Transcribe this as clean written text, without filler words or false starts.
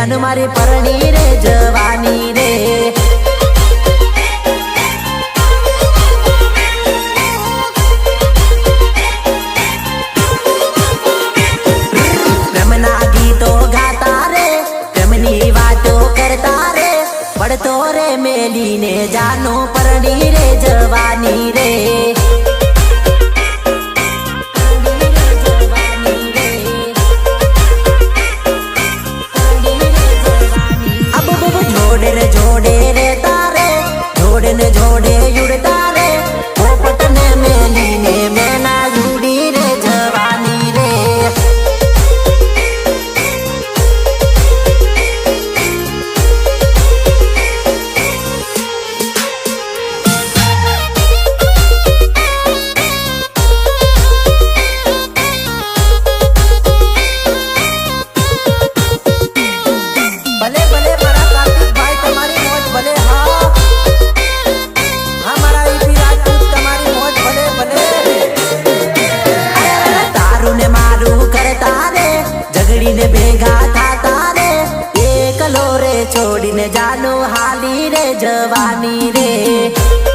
जान मारी परणी रे जवानी रे। प्रेमना गीतो गाता रे, प्रेमनी वातो करता रे, पड़तो रे मेली ने जानो परणी रे जवानी रे। जोड़े रे तारे जोड़े ने जोड़े जुड़ता रे, पोपट ने मेली ने मैना जुड़ी रे जवानी रे। भले भले मारा कार्तिक भाई तुम्हारी मौज भले, हाँ हमारा ईपी राजपूत तुम्हारी मौज भले भले। तारू ने मारू करता रे, झगड़ी ने भेगा थाता रे, एक लोरे छोड़ी ने जानो हाली रे जवानी रे।